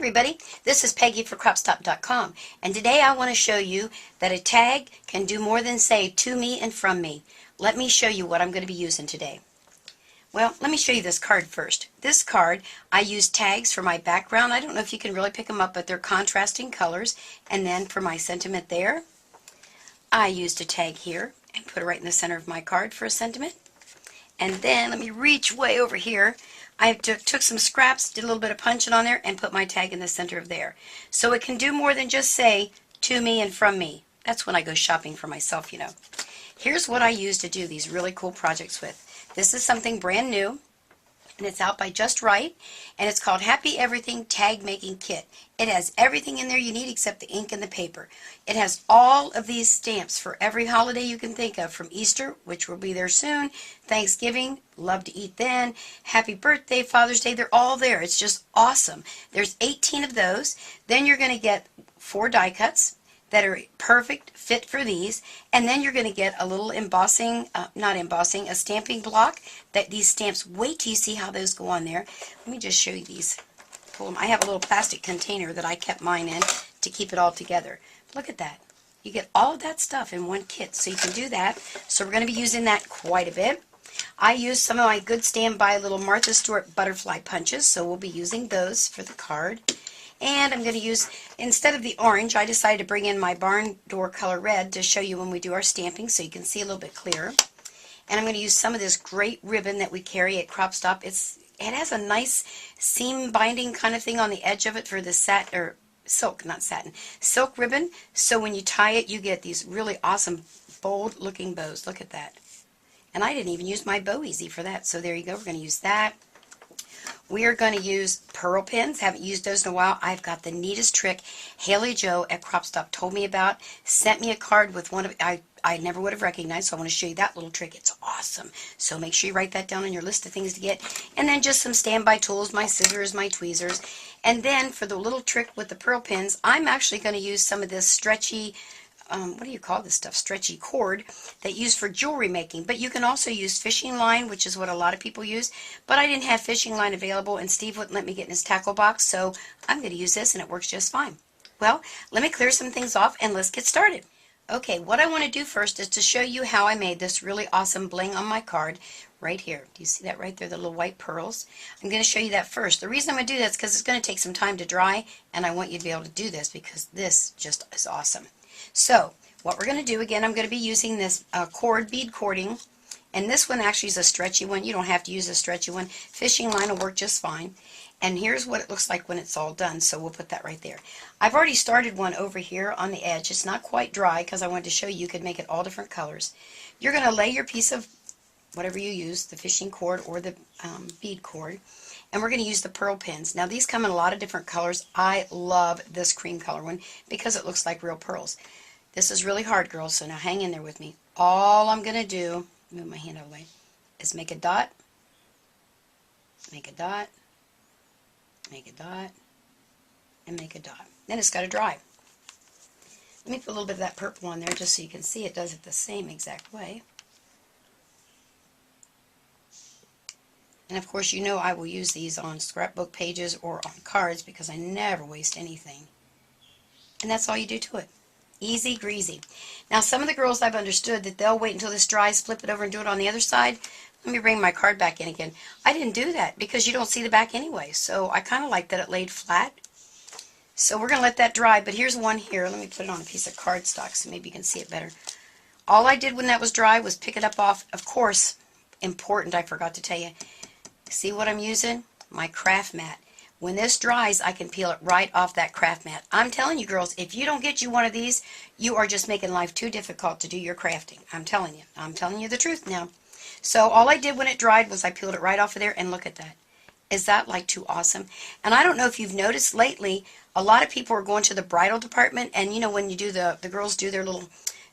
everybody, this is Peggy for CropStop.com, and today I want to show you that a tag can do more than say to me and from me. Let me show you what I'm going to be using today. Well, let me show you this card first. This card, I use tags for my background. I don't know if you can really pick them up, but they're contrasting colors. And then for my sentiment there, I used a tag here and put it right in the center of my card for a sentiment. And then let me reach way over here. I took some scraps, did a little bit of punching on there, and put my tag in the center of there. So it can do more than just say to me and from me. That's when I go shopping for myself, you know. Here's what I use to do these really cool projects with. This is something brand new, and it's out by JustRite, and it's called Happy Everything Tag Making Kit. It has everything in there you need except the ink and the paper. It has all of these stamps for every holiday you can think of, from Easter, which will be there soon, Thanksgiving, love to eat then, Happy Birthday, Father's Day, they're all there. It's just awesome. There's 18 of those. Then you're going to get 4 die cuts that are perfect fit for these, and then you're going to get a little embossing, a stamping block. That these stamps, wait till you see how those go on there. Let me just show you these. Pull them. I have a little plastic container that I kept mine in to keep it all together. Look at that. You get all of that stuff in one kit, so you can do that. So we're going to be using that quite a bit. I use some of my good standby little Martha Stewart butterfly punches, so we'll be using those for the card. And I'm going to use, instead of the orange, I decided to bring in my barn door color red to show you when we do our stamping so you can see a little bit clearer. And I'm going to use some of this great ribbon that we carry at CropStop. It has a nice seam binding kind of thing on the edge of it for the silk ribbon. So when you tie it, you get these really awesome bold looking bows. Look at that. And I didn't even use my Bow Easy for that. So there you go. We're going to use that. We are going to use pearl pens. Haven't used those in a while. I've got the neatest trick. Haley Joe at CropStop told me about. Sent me a card with one of I never would have recognized, so I want to show you that little trick. It's awesome. So make sure you write that down on your list of things to get. And then just some standby tools, my scissors, my tweezers. And then for the little trick with the pearl pens, I'm actually going to use some of this stretchy, what do you call this stuff? Stretchy cord that you use for jewelry making. But you can also use fishing line, which is what a lot of people use. But I didn't have fishing line available, and Steve wouldn't let me get in his tackle box, so I'm going to use this, and it works just fine. Well, let me clear some things off, and let's get started. Okay, what I want to do first is to show you how I made this really awesome bling on my card right here. Do you see that right there, the little white pearls? I'm going to show you that first. The reason I'm going to do that is because it's going to take some time to dry, and I want you to be able to do this because this just is awesome. So, what we're going to do, again, I'm going to be using this bead cording, and this one actually is a stretchy one. You don't have to use a stretchy one. Fishing line will work just fine. And here's what it looks like when it's all done, so we'll put that right there. I've already started one over here on the edge. It's not quite dry because I wanted to show you could make it all different colors. You're going to lay your piece of whatever you use, the fishing cord or the bead cord, and we're going to use the pearl pens. Now these come in a lot of different colors. I love this cream color one because it looks like real pearls. This is really hard, girls, so now hang in there with me. All I'm going to do, move my hand out of the way, is make a dot, make a dot, make a dot, and make a dot. Then it's got to dry. Let me put a little bit of that purple on there just so you can see it does it the same exact way. And of course, you know I will use these on scrapbook pages or on cards because I never waste anything. And that's all you do to it. Easy greasy. Now some of the girls, I've understood that they'll wait until this dries, flip it over and do it on the other side. Let me bring my card back in again. I didn't do that because you don't see the back anyway, so I kind of like that it laid flat. So we're going to let that dry, but here's one here. Let me put it on a piece of cardstock so maybe you can see it better. All I did when that was dry was pick it up off, of course, important, I forgot to tell you. See what I'm using? My craft mat. When this dries, I can peel it right off that craft mat. I'm telling you, girls, if you don't get you one of these, you are just making life too difficult to do your crafting. I'm telling you. I'm telling you the truth now. So all I did when it dried was I peeled it right off of there, and look at that. Is that like too awesome? And I don't know if you've noticed lately, a lot of people are going to the bridal department, and you know when you do the girls do their little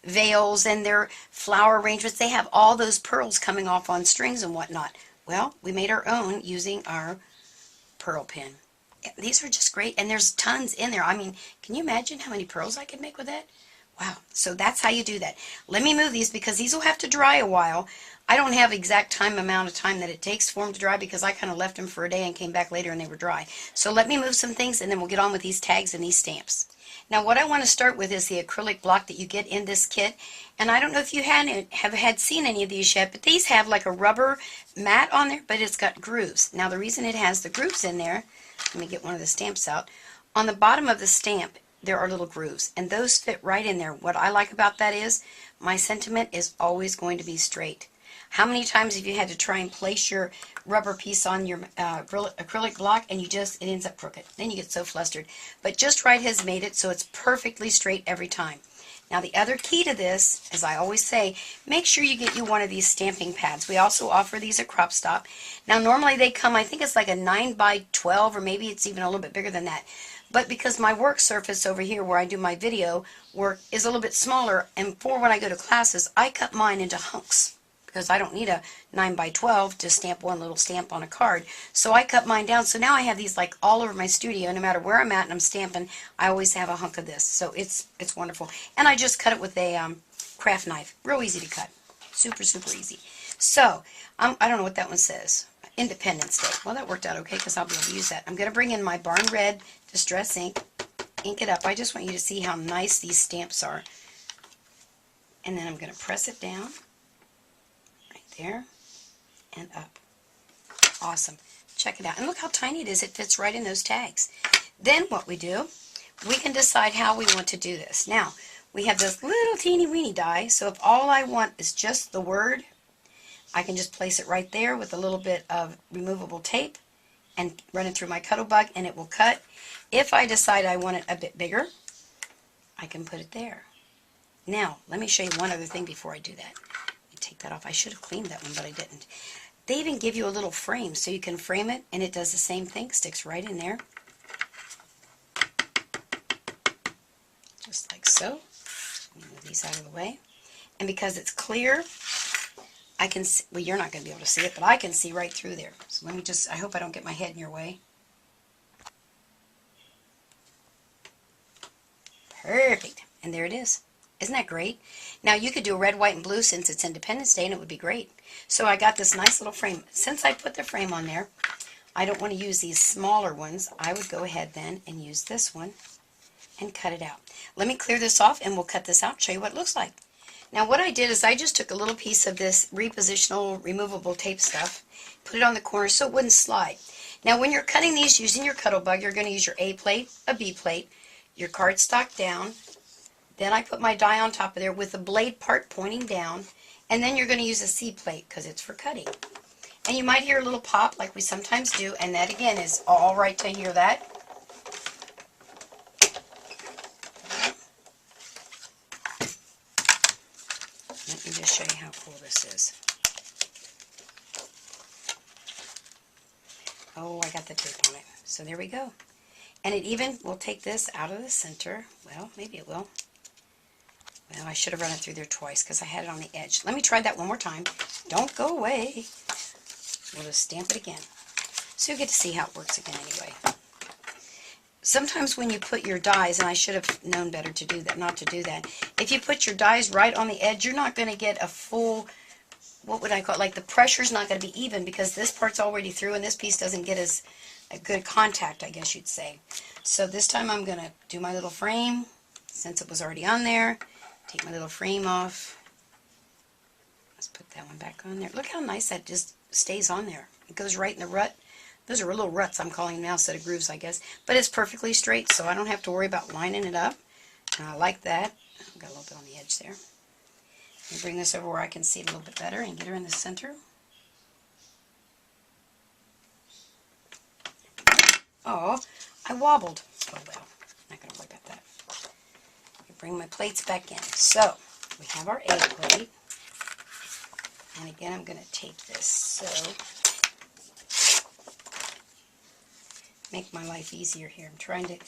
veils and their flower arrangements, they have all those pearls coming off on strings and whatnot. Well, we made our own using our pearl pen. These are just great, and there's tons in there. I mean, can you imagine how many pearls I could make with that? Wow, so that's how you do that. Let me move these because these will have to dry a while. I don't have exact amount of time that it takes for them to dry because I kind of left them for a day and came back later and they were dry. So let me move some things and then we'll get on with these tags and these stamps. Now what I want to start with is the acrylic block that you get in this kit. And I don't know if you have seen any of these yet, but these have like a rubber mat on there, but it's got grooves. Now the reason it has the grooves in there, let me get one of the stamps out. On the bottom of the stamp, there are little grooves, and those fit right in there. What I like about that is my sentiment is always going to be straight. How many times have you had to try and place your rubber piece on your acrylic block and it ends up crooked? Then you get so flustered. But JustRite has made it so it's perfectly straight every time. Now the other key to this, as I always say, make sure you get you one of these stamping pads. We also offer these at Crop Stop. Now normally they come, I think it's like a 9x12 or maybe it's even a little bit bigger than that. But because my work surface over here where I do my video work is a little bit smaller, and for when I go to classes, I cut mine into hunks because I don't need a 9x12 to stamp one little stamp on a card. So I cut mine down. So now I have these like all over my studio. No matter where I'm at and I'm stamping, I always have a hunk of this. So it's wonderful. And I just cut it with a craft knife. Real easy to cut. Super, super easy. So I don't know what that one says. Independence Day. Well, that worked out okay because I'll be able to use that. I'm going to bring in my Barn Red Distress ink it up. I just want you to see how nice these stamps are. And then I'm going to press it down right there and up. Awesome. Check it out. And look how tiny it is. It fits right in those tags. Then what we do, we can decide how we want to do this. Now, we have this little teeny weeny die, so if all I want is just the word, I can just place it right there with a little bit of removable tape and run it through my Cuddle Bug and it will cut. If I decide I want it a bit bigger, I can put it there. Now, let me show you one other thing before I do that. Let me take that off. I should have cleaned that one, but I didn't. They even give you a little frame so you can frame it and it does the same thing, sticks right in there. Just like so. Let me move these out of the way. And because it's clear, I can see, well, you're not going to be able to see it, but I can see right through there. So let me just, I hope I don't get my head in your way. Perfect. And there it is. Isn't that great? Now you could do a red, white, and blue since it's Independence Day and it would be great. So I got this nice little frame. Since I put the frame on there, I don't want to use these smaller ones. I would go ahead then and use this one and cut it out. Let me clear this off and we'll cut this out and show you what it looks like. Now what I did is I just took a little piece of this repositional removable tape stuff, put it on the corner so it wouldn't slide. Now when you're cutting these using your Cuddle Bug, you're going to use your A plate, a B plate, your cardstock down, then I put my die on top of there with the blade part pointing down, and then you're going to use a C plate because it's for cutting. And you might hear a little pop like we sometimes do, and that again is all right to hear that. Let me just show you how cool this is. Oh, I got the tape on it. So there we go. And it even will take this out of the center. Well, maybe it will. Well, I should have run it through there twice because I had it on the edge. Let me try that one more time. Don't go away. We'll just stamp it again. So you get to see how it works again anyway. Sometimes when you put your dies, and I should have known better to do that, not to do that, if you put your dies right on the edge, you're not going to get a full, what would I call it, like the pressure's not going to be even because this part's already through and this piece doesn't get as a good contact, I guess you'd say. So this time I'm going to do my little frame, since it was already on there. Take my little frame off. Let's put that one back on there. Look how nice that just stays on there. It goes right in the rut. Those are little ruts I'm calling them now instead of grooves, I guess. But it's perfectly straight, so I don't have to worry about lining it up. And I like that. I've got a little bit on the edge there. Let me bring this over where I can see it a little bit better and get her in the center. Oh, I wobbled. Oh well, not going to worry about that. Bring my plates back in. So, we have our A plate. And again, I'm going to tape this so make my life easier here. I'm trying to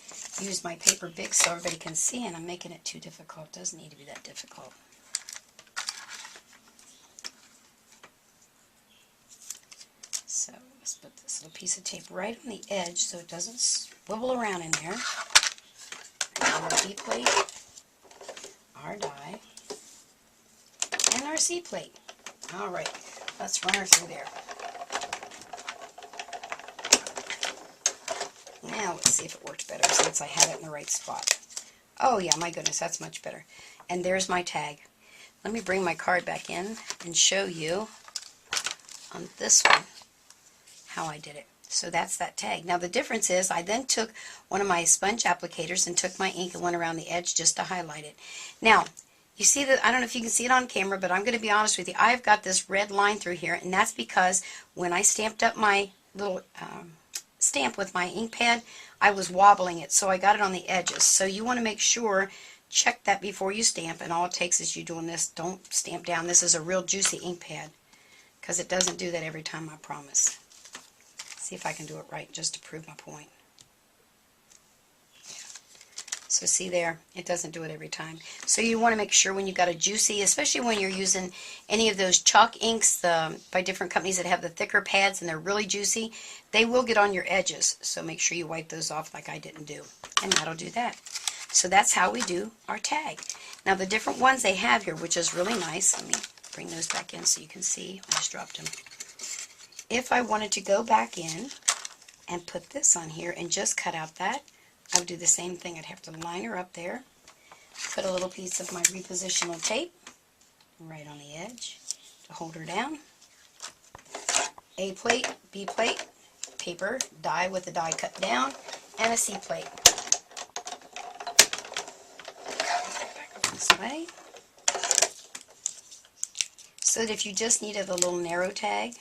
use my paper big so everybody can see, and I'm making it too difficult. It doesn't need to be that difficult. So, let's put this little piece of tape right on the edge so it doesn't swivel around in there. And the B plate. our die, and our C plate. All right, let's run her through there. Now let's see if it worked better since I had it in the right spot. Oh yeah, my goodness, that's much better. And there's my tag. Let me bring my card back in and show you on this one how I did it. So that's that tag. Now the difference is I then took one of my sponge applicators and took my ink and went around the edge just to highlight it. Now, you see that, I don't know if you can see it on camera, but I'm going to be honest with you. I've got this red line through here, and that's because when I stamped up my little stamp with my ink pad, I was wobbling it, so I got it on the edges. So you want to make sure, check that before you stamp, and all it takes is you doing this. Don't stamp down. This is a real juicy ink pad, because it doesn't do that every time, I promise. See if I can do it right just to prove my point. Yeah. So see there, it doesn't do it every time. So you want to make sure when you've got a juicy, especially when you're using any of those chalk inks by different companies that have the thicker pads and they're really juicy, they will get on your edges. So make sure you wipe those off like I didn't do. And that'll do that. So that's how we do our tag. Now the different ones they have here, which is really nice. Let me bring those back in so you can see. I just dropped them. If I wanted to go back in and put this on here and just cut out that, I would do the same thing. I'd have to line her up there, put a little piece of my repositional tape right on the edge to hold her down. A plate, B plate, paper, die with the die cut down, and a C plate. This way. So that if you just needed a little narrow tag,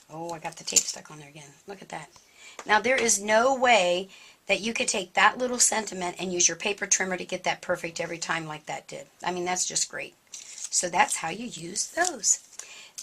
oh, I got the tape stuck on there again. Look at that. Now, there is no way that you could take that little sentiment and use your paper trimmer to get that perfect every time like that did. I mean, that's just great. So that's how you use those.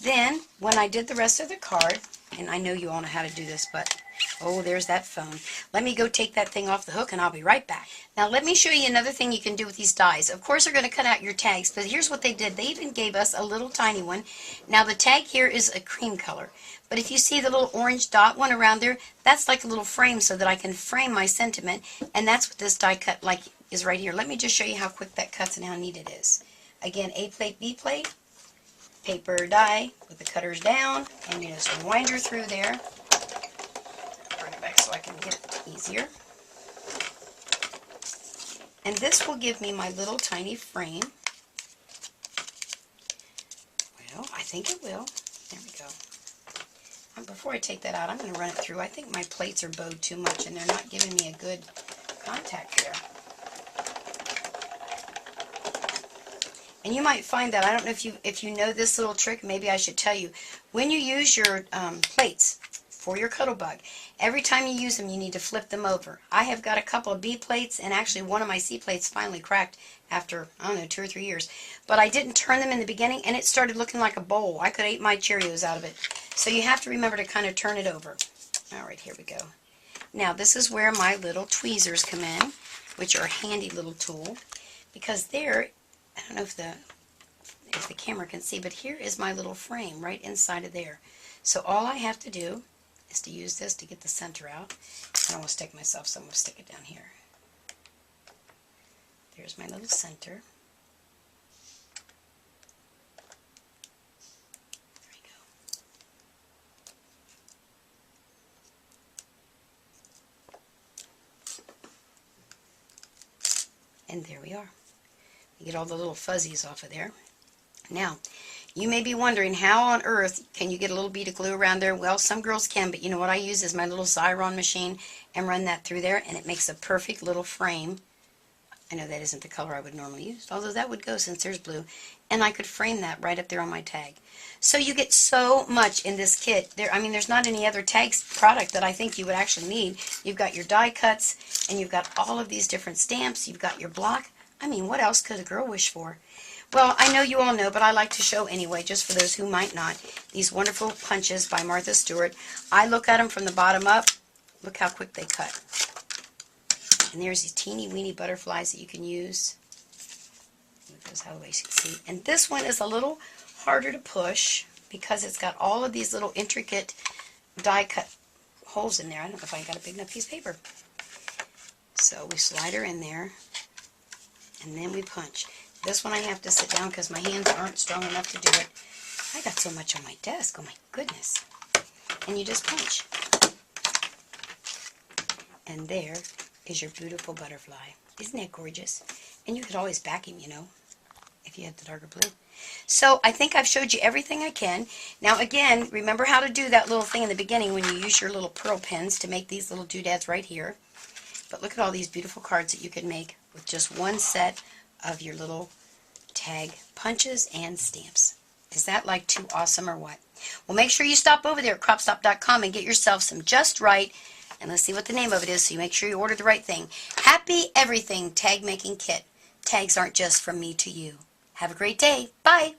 Then, when I did the rest of the card, and I know you all know how to do this, but, oh, there's that phone. Let me go take that thing off the hook, and I'll be right back. Now, let me show you another thing you can do with these dies. Of course, they're going to cut out your tags, but here's what they did. They even gave us a little tiny one. Now, the tag here is a cream color. But if you see the little orange dot one around there, that's like a little frame so that I can frame my sentiment, and that's what this die cut like is right here. Let me just show you how quick that cuts and how neat it is. Again, A plate, B plate, paper die with the cutters down, and you just wind her through there. Bring it back so I can get it easier. And this will give me my little tiny frame. Well, I think it will. There we go. Before I take that out, I'm going to run it through. I think my plates are bowed too much and they're not giving me a good contact there. And you might find that, I don't know if you know this little trick, maybe I should tell you. When you use your plates for your Cuttlebug, every time you use them, you need to flip them over. I have got a couple of B plates, and actually one of my C plates finally cracked after, I don't know, 2 or 3 years. But I didn't turn them in the beginning, and it started looking like a bowl. I could have ate my Cheerios out of it. So you have to remember to kind of turn it over. All right, here we go. Now, this is where my little tweezers come in, which are a handy little tool, because there, I don't know if the camera can see, but here is my little frame right inside of there. So all I have to do is to use this to get the center out. I don't want to stick myself, so I'm going to stick it down here. There's my little center. There we go. And there we are. You get all the little fuzzies off of there. Now, you may be wondering, how on earth can you get a little bead of glue around there? Well, some girls can, but you know what I use is my little Xyron machine and run that through there, and it makes a perfect little frame. I know that isn't the color I would normally use, although that would go since there's blue, and I could frame that right up there on my tag. So you get so much in this kit. I mean, there's not any other tags product that I think you would actually need. You've got your die cuts, and you've got all of these different stamps. You've got your block. I mean, what else could a girl wish for? Well, I know you all know, but I like to show anyway, just for those who might not, these wonderful punches by Martha Stewart. I look at them from the bottom up. Look how quick they cut. And there's these teeny weeny butterflies that you can use. Move those out of the way so you can see. And this one is a little harder to push because it's got all of these little intricate die cut holes in there. I don't know if I got a big enough piece of paper. So we slide her in there, and then we punch. This one I have to sit down because my hands aren't strong enough to do it. I got so much on my desk. Oh my goodness. And you just punch. And there is your beautiful butterfly. Isn't that gorgeous? And you could always back him, you know, if you had the darker blue. So I think I've showed you everything I can. Now again, remember how to do that little thing in the beginning when you use your little pearl pens to make these little doodads right here. But look at all these beautiful cards that you can make with just one set of your little tag punches and stamps. Is that like too awesome or what? Well, make sure you stop over there at cropstop.com and get yourself some Just Right, and let's see what the name of it is so you make sure you order the right thing. Happy Everything Tag Making Kit. Tags aren't just from me to you. Have a great day. Bye.